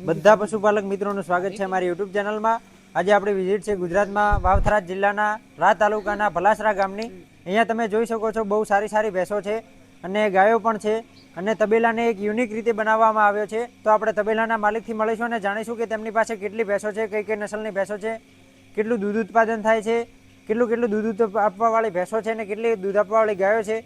બધા પશુપાલક મિત્રોનું સ્વાગત છે અમારી યુટ્યુબ ચેનલમાં। આજે આપણી વિઝિટ છે ગુજરાતમાં વાવથરા જિલ્લાના રા તાલુકાના ભલાસરા ગામની। અહીંયા તમે જોઈ શકો છો બહુ સારી સારી ભેંસો છે અને ગાયો પણ છે અને તબેલાને એક યુનિક રીતે બનાવવામાં આવ્યો છે। તો આપણે તબેલાના માલિકથી મળીશું અને જાણીશું કે તેમની પાસે કેટલી ભેંસો છે, કઈ કઈ નસલની ભેંસો છે, કેટલું દૂધ ઉત્પાદન થાય છે, કેટલું દૂધ આપવાવાળી ભેંસો છે અને કેટલી દૂધ આપવાવાળી ગાયો છે।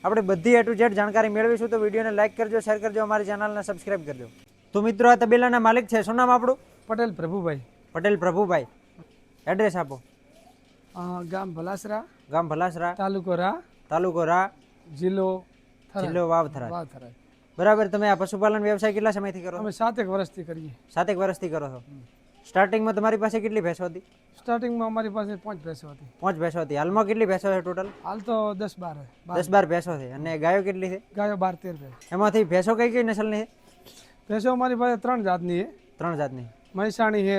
આપણે બધી A to Z જાણકારી મેળવીશું। તો વિડીયોને લાઈક કરજો, શેર કરજો, અમારી ચેનલને સબસ્ક્રાઈબ કરજો। તો મિત્રો આ તબેલાના માલિક છે, શું નામ આપણું? પટેલ પ્રભુભાઈ। પટેલ પ્રભુભાઈ, એડ્રેસ આપો। ગામ ભલાસરા, ગામ ભલાસરા, તાલુકો રા, જિલ્લો વાવથરા। વાવથરા। બરાબર। તમે આ પશુપાલન વ્યવસાય કેટલા સમયથી કરો? અમે 7 વર્ષથી કરીએ। 7 વર્ષથી કરો છો। સ્ટાર્ટિંગમાં તમારી પાસે કેટલી ભેંસો હતી? સ્ટાર્ટિંગમાં અમારી પાસે 5 ભેંસો હતી। 5 ભેંસો હતી। હાલમાં કેટલી ભેંસો છે ટોટલ? હાલ તો 10-12 10-12 ભેંસો છે। અને ગાયો કેટલી છે? ગાયો 12-13 ભેંસ। એમાંથી ભેંસો કઈ કઈ નસલની છે? ભેંસો અમારી પાસે 3 જાતની છે। 3 જાતની। મહેસાણી છે,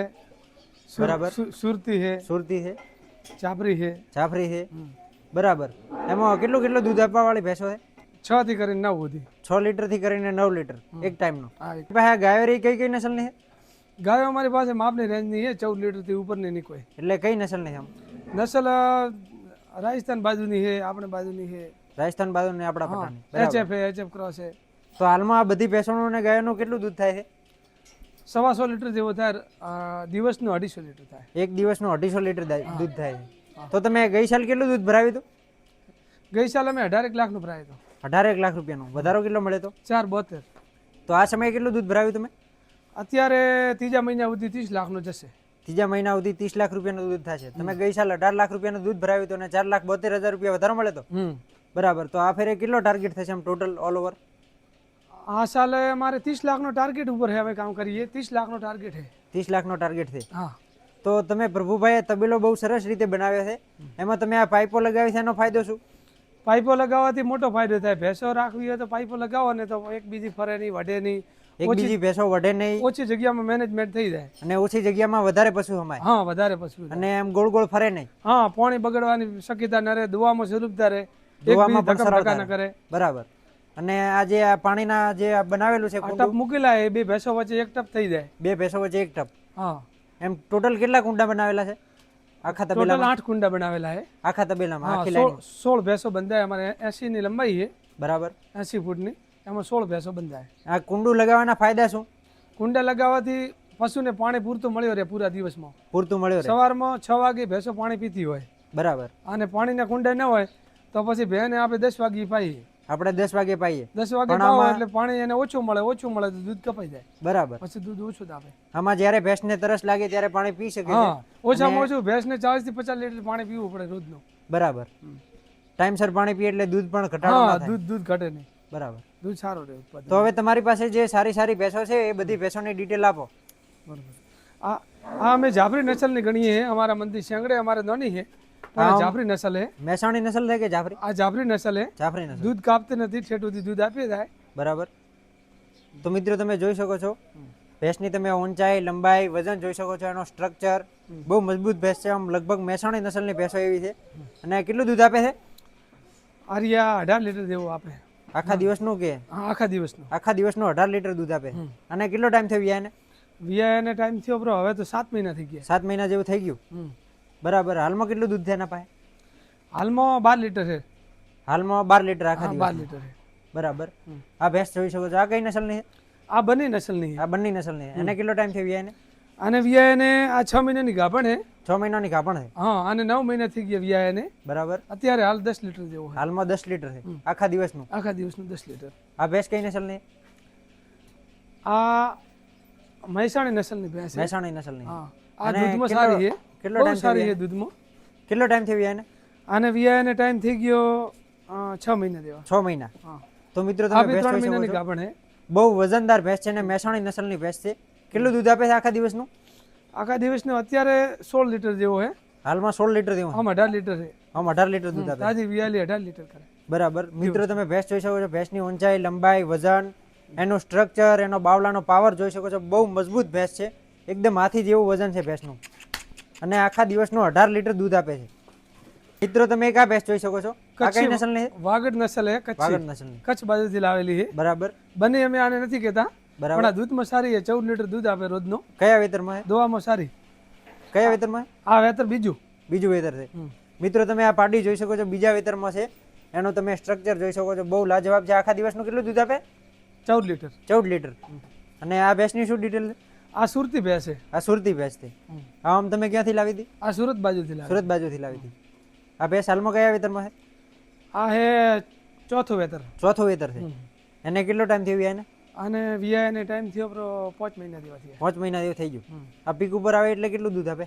બરાબર, સુરતી છે, જાફરી છે। બરાબર। એમાં કેટલું દૂધ આપવા વાળી ભેંસો છે? 6 થી કરીને 9 સુધી। 6 લીટર થી કરીને 9 લીટર એક ટાઈમનો। ગાયો રહી કઈ કઈ નસલની છે? ગાયો અમારી પાસે માપની રેન્જની છે, 14 લીટર થી ઉપરની નહીં કોઈ। એટલે કઈ નસલની છે? નસલ રાજસ્થાન બાજુની છે, આપણે બાજુની છે। રાજસ્થાન બાજુની, આપણા પટ્ટાની। HF ક્રોસ છે। તો હાલમાં આ બધી ભેંસોનું અને ગાયોનું કેટલું દૂધ થાય છે? 125 લીટર જેવો થાય। દિવસનું 250 લીટર થાય। એક દિવસનું 250 લીટર દૂધ થાય છે। તો તમે ગઈ સાલ કેટલું દૂધ ભરાવ્યું હતું? ગઈ સાલ અમે 18 લાખનું ભરાયું હતું। 18 લાખ રૂપિયાનું। વધારો કેટલો મળે તો? 4.72। તો આ સમયે કેટલું દૂધ ભરાવ્યું તમે? અત્યારે ત્રીજા મહિના સુધી 30 લાખનું જશે। ત્રીજા મહિના સુધી 30 લાખ રૂપિયાનું દૂધ થશે। તમે ગઈ સાલ 18 લાખ રૂપિયાનું દૂધ ભરાવ્યું હતું અને 4,72,000 રૂપિયા વધારો મળે તો? બરાબર। તો આ ફેરે કેટલો ટાર્ગેટ થશે આમ ટોટલ ઓલ ઓવર? આ સાલે અમારે 30 લાખનો ટાર્ગેટ ઉપર છે, અમે કામ કરીએ। 30 લાખનો ટાર્ગેટ છે। 30 લાખનો ટાર્ગેટ છે। હા। તો તમે પ્રભુભાઈ તબેલો બહુ સરસ રીતે બનાવ્યો છે। એમાં તમે આ પાઇપો લગાવી છે, એનો ફાયદો શું? પાઇપો લગાવવાથી મોટો ફાયદો થાય। ભેંસો રાખવી હોય તો પાઇપો લગાવો ને તો એક બીજી ફરે નહીં, વઢે નહીં, એક બીજી ભેંસો વઢે નહીં, ઓછી જગ્યામાં મેનેજમેન્ટ થઈ જાય અને ઓછી જગ્યામાં વધારે પશુ હમાય। હા, વધારે પશુ અને એમ ગોળ ગોળ ફરે નહીં। હા, પાણી બગડવાની શક્યતા ન રહે, દોવામાં સુલભતા રહે, દોવામાં પણ ધક્કા સરળતા ન કરે। બરાબર। અને આ જે આ પાણીના જે બનાવેલું છે ટપ મૂકેલા એ બે ભેંસો વચ્ચે એક ટપ થઈ જાય। બે ભેંસો વચ્ચે એક ટપ। હા। એમ ટોટલ કેટલા કુંડા બનાવેલા છે આખા તબેલામાં? ટોટલ 8 કુંડા બનાવેલા છે આખા તબેલામાં, આખી 16 ભેંસો બંધાય। અમારે 80 ની લંબાઈ છે। બરાબર। 80 ફૂટની, એમાં 16 ભેંસો બંધાય। આ કુંડું લગાવવાના ફાયદા શું? કુંડા લગાવવાથી પશુને પાણી પૂરતું મળ્યો રહે, પૂરા દિવસમાં પૂરતું મળ્યો રહે। સવારમાં 6 વાગે ભેંસો પાણી પીતી હોય। બરાબર। અને પાણીના કુંડા ન હોય તો પછી ભેંને આપણે 10 વાગે પાઈએ। આપણે 10 વાગે પાઈએ। 10 વાગે પાવો એટલે પાણી એને ઓછું મળે તો દૂધ કપાઈ જાય। બરાબર। પછી દૂધ ઓછું આપે। આમાં જ્યારે ભેંસને તરસ લાગે ત્યારે પાણી પી શકે છે। હા, ઓછામાં ઓછું ભેંસને 40 થી 50 લીટર પાણી પીવું પડે રોજનું। બરાબર। ટાઈમસર પાણી પીએ એટલે દૂધ પણ ઘટાડો ન થાય। દૂધ ઘટે નહીં। બરાબર, દૂધ સારું રહે ઉત્પાદન। તો હવે તમારી પાસે જે સારી ભેંસો છે એ બધી ભેંસોની ડિટેલ આપો। બરાબર। આ અમે જાફરી નસલની ગણીએ છે। અમારા મંદી શેંગડે અમારે નાની છે, પણ જાફરી નસલ છે। મહેસાણી નસલ છે કે જાફરી? આ જાફરી નસલ છે। જાફરી નસલ। દૂધ કાપતી નથી, ઠેઠુંથી દૂધ આપી જાય। બરાબર। તો મિત્રો તમે જોઈ શકો છો ભેંસની તમે ઊંચાઈ, લંબાઈ, વજન જોઈ શકો છો। એનો સ્ટ્રક્ચર બહુ મજબૂત ભેંસ છે। આમ લગભગ મહેસાણી નસલની ભેંસો એવી છે। અને કેટલું દૂધ આપે છે? આરિયા 18 લીટર જેવું આપે આખા દિવસનું કે? હા, આખા દિવસનું। આખા દિવસનું 18 લીટર દૂધ આપે। અને કેટલો ટાઈમ થયો વિયાને? વિયાને ટાઈમ થયો બ્રો, હવે તો 7 મહિના થઈ ગયા। 7 મહિના જેવું થઈ ગયું। બરાબર। હાલમાં કેટલું દૂધ છે એના પાસે? હાલમાં 12 લીટર છે। હાલમાં 12 લીટર આખા દિવસ? 12 લીટર છે। બરાબર। આ ભેંસ જોઈ શકો છો। આ કઈ નસલની છે? આ બંને નસલની છે। આ બંને નસલની છે। અને કેટલો ટાઈમ થયો વિયાને? અને વિયાને આ 6 મહિનાની ગાભણ છે। 6 મહિનાની ગાભણ છે। હા, અને 9 મહિના થઈ ગયા વિયાને। બરાબર। અત્યારે હાલ 10 લીટર જેવું છે। હાલમાં 10 લીટર છે આખા દિવસનું? આખા દિવસનું 10 લીટર। આ ભેંસ કઈ નસલની? આ મહેસાણી નસલની ભેંસ છે। મહેસાણી નસલની। હા, આ દૂધમાં સારી છે। કેટલો બહુ ટાઈમ સારી છે દૂધમાં। કેટલો ટાઈમ થયો વિયાને? આને વિયાને ટાઈમ થઈ ગયો 6 મહિના જેવા। 6 મહિના। હા। તો મિત્રો આ તમે ભેંસ 3 જોઈ મહિનાની શકો છો। ગાભણ છે। બહુ વજનદાર ભેંસ છે અને મહેસાણી નસલની ભેંસ છે। કેટલું દૂધ આપે છે આખા દિવસનું? આખા દિવસનું અત્યારે 16 લીટર જેવો છે। હાલમાં 16 લીટર જેવું? આમ 18 લીટર છે। આમ 18 લીટર દૂધ આપે। તાજી વિયાલી 18 લીટર કરે। બરાબર। મિત્રો તમે ભેંસ જોઈ શકો છો। ભેંસની ઊંચાઈ, લંબાઈ, વજન, એનું સ્ટ્રક્ચર, એનો બાવલાનો પાવર જોઈ શકો છો। બહુ મજબૂત ભેંસ છે, એકદમ હાથી જેવું વજન છે ભેંસનું। અને આખા દિવસનું 18 લીટર દૂધ આપે છે। મિત્રો તમે એક આ ભેંસ જોઈ શકો છો। આ કઈ નસલની છે? વાગડ નસલ છે, વાગડ નસલની। કચ્છ બાજુથી લાવેલી છે। બરાબર। બંને અમે આને નથી કહેતા, બરાબર. પણ આ દૂધમાં સારી છે, 14 લીટર દૂધ આપે રોજનો. કયા વેતરમાં છે? દોવામાં સારી. કયા વેતરમાં? આ વેતર બીજું. બીજું વેતર છે. મિત્રો તમે આ પાડી જોઈ શકો છો, બીજા વેતરમાં છે. એનું તમે સ્ટ્રક્ચર જોઈ શકો છો, બહુ લાજવાબ છે. આખા દિવસનું કેટલું દૂધ આપે? 14 લીટર. 14 લીટર. અને આ ભેંસની શું ડિટેલ છે? આ સુરતી ભેંસ છે. આ સુરતી ભેંસ છે. આમ તમે ક્યાંથી લાવી હતી? આ સુરત બાજુથી લાવી. સુરત બાજુથી લાવી હતી. આ ભેંસ હાલમાં કયા વેતરમાં છે? આ હે ચોથું વેતર. ચોથું વેતર છે. એને કેટલો ટાઈમ થયો એને? અને વીઆઈને ટાઈમ થયો 5 મહિના જેવા થયા. 5 મહિના જેવું થઈ ગયું. આ પીક ઉપર આવે એટલે કેટલું દૂધ આપે?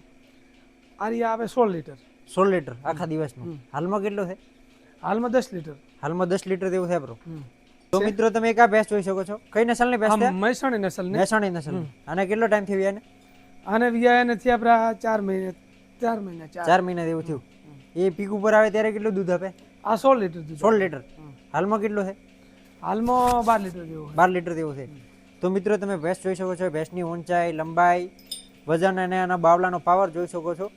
આ રહ્યા આવે 16 લીટર. 16 લીટર આખા દિવસનું. હાલમાં કેટલો છે? હાલમાં 10 લીટર. હાલમાં 10 લીટર જેવું છે બ્રો. તો મિત્રો તમે એક આ ભેંસ જોઈ શકો છો. કઈ નસલની ભેંસ છે? મહેસાણી નસલની. મહેસાણી નસલ. આને કેટલો ટાઈમ થયો એને? આને વીઆઈને થયા આપણા 4 મહિના. 4 મહિના જેવું થયું. એ પીક ઉપર આવે ત્યારે કેટલું દૂધ આપે? આ 16 લીટર દૂધ. 16 લીટર. હાલમાં કેટલો છે? હાલમાં 12 લીટર જેવું. 12 લીટર જેવું છે. તો મિત્રો તમે ભેંસ જોઈ શકો છો. ભેંસની ઊંચાઈ, લંબાઈ, વજન અને આના બાવલાનો પાવર જોઈ શકો છો.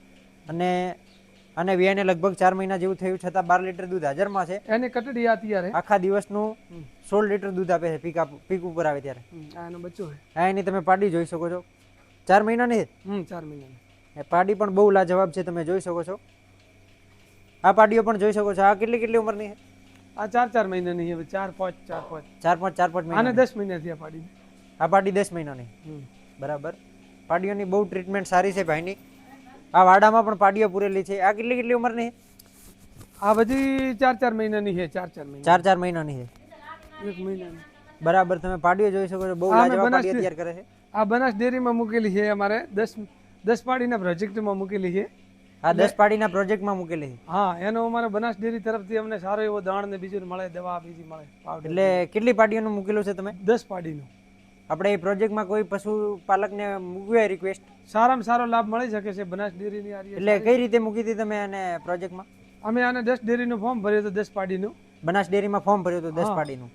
અને અને વિયાને લગભગ 4 મહિના જેવું થયું છતાં 12 લીટર દૂધ હાજરમાં છે. એની કટડી આ ત્યારે આખા દિવસનું 16 લીટર દૂધ આપે છે પીક ઉપર આવે ત્યારે. આ એનો બચ્ચો છે. આ એની તમે પાડી જોઈ શકો છો. 4 મહિનાની છે. 4 મહિનાની. એ પાડી પણ બહુ લાજવાબ છે, તમે જોઈ શકો છો. આ પાડીઓ પણ જોઈ શકો છો. આ કેટલી ઉંમરની છે? આ 4 મહિનાની છે. 4 5 મહિના. આને 10 મહિના થયા પાડી. આ પાડી 10 મહિનાની. બરાબર. પાડીઓની બહુ ટ્રીટમેન્ટ સારી છે ભાઈની. આ વાડામાં પણ પાડીઓ પૂરેલી છે. આ કેટલી ઉંમરની છે? આ બધી 4 મહિનાની છે. 4 મહિના. 4 મહિનાની છે. 1 મહિનાની. બરાબર. તમે પાડીઓ જોઈ શકો છો. બહુ લાજવાબ પાડીઓ તૈયાર કરે છે. આ બનાસ ડેરીમાં મૂકેલી છે. અમારે 10 પાડીના પ્રોજેક્ટમાં મૂકેલી છે. આ 10 પાડીના પ્રોજેક્ટમાં મૂકેલી છે. હા, એનો અમારે બનાસ ડેરી તરફથી અમને સારો એવો દાણ ને બીજું મળે, દવા બીજી મળે. એટલે કેટલી પાડીઓનું મૂકેલું છે તમે? 10 પાડીનું. આપણે એ પ્રોજેક્ટમાં કોઈ પશુપાલકને મૂકવી હોય રિક્વેસ્ટ, સારામાં સારો લાભ મળી શકે છે બનાસ ડેરીની. એટલે કઈ રીતે મૂકી હતી તમે આને પ્રોજેક્ટમાં? અમે આને 10 ડેરીનું ફોર્મ ભર્યું હતું. 10 પાડીનું બનાસ ડેરીમાં ફોર્મ ભર્યું હતું 10 પાડીનું.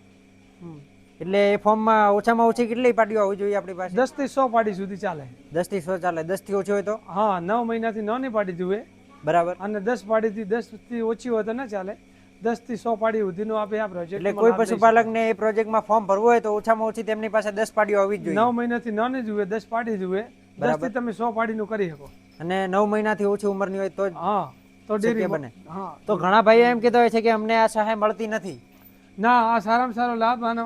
એટલે એ ફોર્મમાં ઓછામાં ઓછી કેટલી પાડીઓ હોવી જોઈએ આપણી પાસે? 10 થી 100 પાડી સુધી ચાલે. 10 થી 100 ચાલે. 10 થી ઓછી હોય તો? હા, 9 મહિનાથી નાની પાડી જોઈએ. બરાબર. અને 10 પાડીથી 10 થી ઓછી હોય તો ના ચાલે. 10 થી 100 પાડી સુધીનો આપે આ પ્રોજેક્ટ. એટલે કોઈ પશુપાલકને એ પ્રોજેક્ટમાં ફોર્મ ભરવું હોય તો ઓછામાં ઓછી તેમની પાસે 10 પાડીઓ હોવી જ જોઈએ. 9 મહિનાથી નાની જોઈએ, 10 પાડી જોઈએ. 10 થી તમે 100 પાડીનું કરી શકો. અને 9 મહિનાથી ઓછી ઉંમરની હોય તો જ હા, તો ડેરી બને. હા. તો ઘણા ભાઈઓ એમ કહેતા હોય છે કે અમને આ સહાય મળતી નથી. ના, આ સારામાં સારો લાભ આનો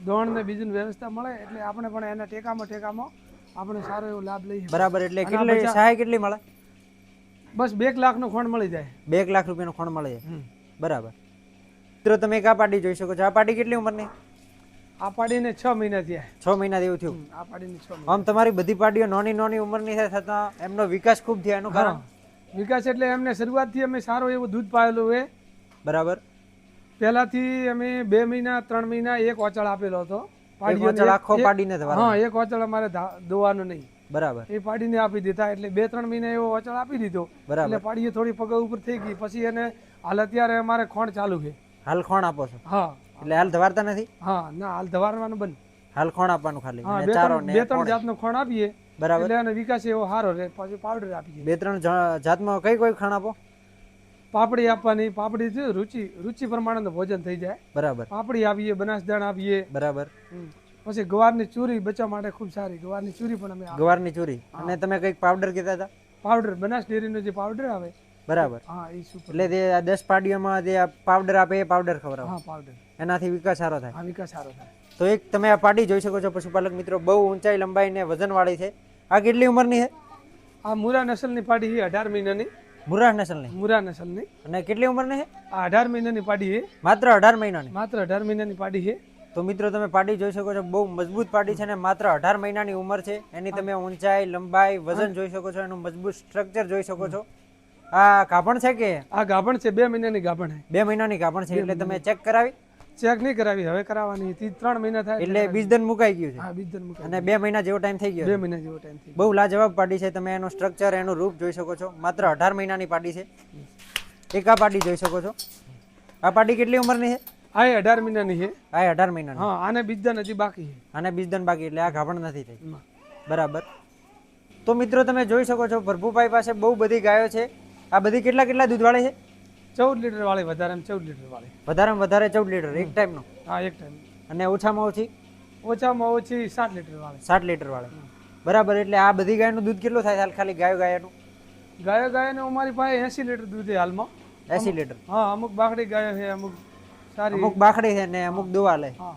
દોણ ને બીજું વ્યવસ્થા મળે એટલે આપણે પણ એના ટેકામાં આપણે સારો એવો લાભ લઈએ. બરાબર. એટલે કેટલી સહાય કેટલી મળે? બસ 2 લાખનો ખોણ મળી જાય. 2 લાખ રૂપિયાનો ખોણ મળે છે. બરાબર. મિત્રો તમે એક આ પાડી જોઈ શકો છો. આ પાડી કેટલી ઉંમરની? આ પાડીને 6 મહિના થયા. 6 મહિના જેવું થયું. આ પાડીને 6 મહિના. આમ તમારી બધી પાડીઓ નાની ઉંમરની છે છતાં એમનો વિકાસ ખૂબ થયો. એનું કારણ? વિકાસ એટલે એમને શરૂઆતથી અમે સારો એવું દૂધ પાયેલું હોય. બરાબર. પહેલાથી અમે 2 મહિના 3 મહિના એક ઓચળ આપેલો હતો. આખો પાડીને હા, એક ઓચળ અમારે દોવાનું નહીં. બરાબર. એ પાડીને આપી દીધા. એટલે 2-3 મહિના એવો ઓચળ આપી દીધો. એટલે પાડીએ થોડી પગ ઉપર થઈ ગઈ. પછી એને હાલ અત્યારે અમારે ખોણ ચાલુ છે. હાલ ખોણ આપો છો? હા. એટલે હાલ ધવારતા નથી? હા, ના, હાલ ધવારવાનું બંધ. હાલ ખોણ આપવાનું ખાલી. હા, 2-3 જાતનો ખોણ આપીએ. બરાબર. એટલે એનો વિકાસ એવો સારો રહે. પછી પાવડર આપીએ. 2-3 જાતમાં કઈ ખોણ આપો? પાપડી આપવાની. પાપડી છે રુચિ પ્રમાણેનું ભોજન થઈ જાય. બરાબર. પાપડી આપીએ, બનાસદાણા આપીએ. બરાબર. પછી ગવારની ચૂરી બચ્ચા માટે ખૂબ સારી. ગવારની ચૂરી પણ અમે ગવારની ચૂરી. અને તમે કઈક પાવડર કીધા હતા? પાવડર બનાસ ડેરીનો જે પાવડર આવે. બરાબર. હા, એ સુપર. એટલે તે 10 પાડીઓમાં જે પાવડર આપે એ પાવડર ખવડાવો. હા, પાવડર. એનાથી વિકાસ સારો થાય. હા, વિકાસ સારો થાય. તો એક તમે આ પાડી જોઈ શકો છો પશુપાલક મિત્રો. બહુ ઊંચાઈ, લંબાઈ ને વજન વાળી છે. આ કેટલી ઉંમરની છે? આ મુરા નસલની પાડી છે. 18 મહિનાની. મુરા નસલની? મુરા નસલની. અને કેટલી ઉંમરની છે? આ 18 મહિનાની પાડી છે. માત્ર 18 મહિનાની? માત્ર 18 મહિનાની પાડી છે. તો મિત્રો તમે પાડી જોઈ શકો છો. બહુ મજબૂત પાડી છે ને માત્ર 18 મહિનાની ઉંમર છે. એની તમે ઊંચાઈ, લંબાઈ, વજન જોઈ શકો છો. એનું મજબૂત સ્ટ્રક્ચર જોઈ શકો છો. આ ગાભણ છે કે? આ ગાભણ છે. 2 મહિનાની ગાભણ છે. 2 મહિનાની ગાભણ છે. એટલે તમે ચેક કરાવી? ચેક નહીં કરાવી, હવે કરાવવાની. 3 મહિના થાય એટલે બીજદન મુકાઈ ગયું છે. હા, બીજદન મુકાઈ. અને 2 મહિના જેવો ટાઈમ થઈ ગયો. 2 મહિના જેવો ટાઈમ થઈ. બહુ લાજવાબ પાડી છે. તમે એનું સ્ટ્રક્ચર, એનું રૂપ જોઈ શકો છો. માત્ર 18 મહિનાની પાડી છે. એક આ પાડી જોઈ શકો છો. આ પાડી કેટલી ઉંમરની છે? આ 18 મહિનાની છે. આ 18 મહિનાની. હા, આને બીજદન હજી બાકી છે. આને બીજદન બાકી. એટલે આ ગાભણ નથી થઈ. બરાબર. તો મિત્રો તમે જોઈ શકો છો પ્રભુભાઈ પાસે બહુ બધી ગાયો છે. આ બધી કેટલા દૂધ વાળી છે? 14 લીટર વાળી. વધારે 14 લીટર વાળી. વધારે 14 લીટર એક ટાઈમનો? હા, એક ટાઈમ. અને ઓછામાં ઓછી? ઓછામાં ઓછી 7 લીટર વાળે. 7 લીટર વાળે. બરાબર, એટલે આ બધી ગાયનું દૂધ કેટલું થાય હાલ ખાલી ગાયનું? ગાયને અમારી પાસે 80 લીટર દૂધ છે હાલમાં. 80 લીટર. હા, અમુક બાકડી ગાયો છે, અમુક સારી. અમુક બાખડી છે ને અમુક દોવા લે. હા,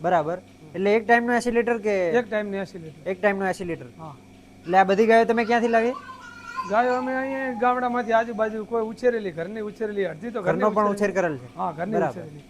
બરાબર, એટલે એક ટાઈમનું 80 લીટર કે એક ટાઈમની 80 લીટર. એક ટાઈમનું 80 લીટર? હા, એટલે આ બધી ગાયો તમે ક્યાંથી લાવી? ગાયો અમે અહીંયા ગામડામાંથી આજુબાજુ કોઈ ઉછેરેલી, ઘરની ઉછેરેલી, અડધી તો ઘરની ઘરનો પણ ઉછેર કરેલ છે? હા, ઘરની ઉછેરેલી.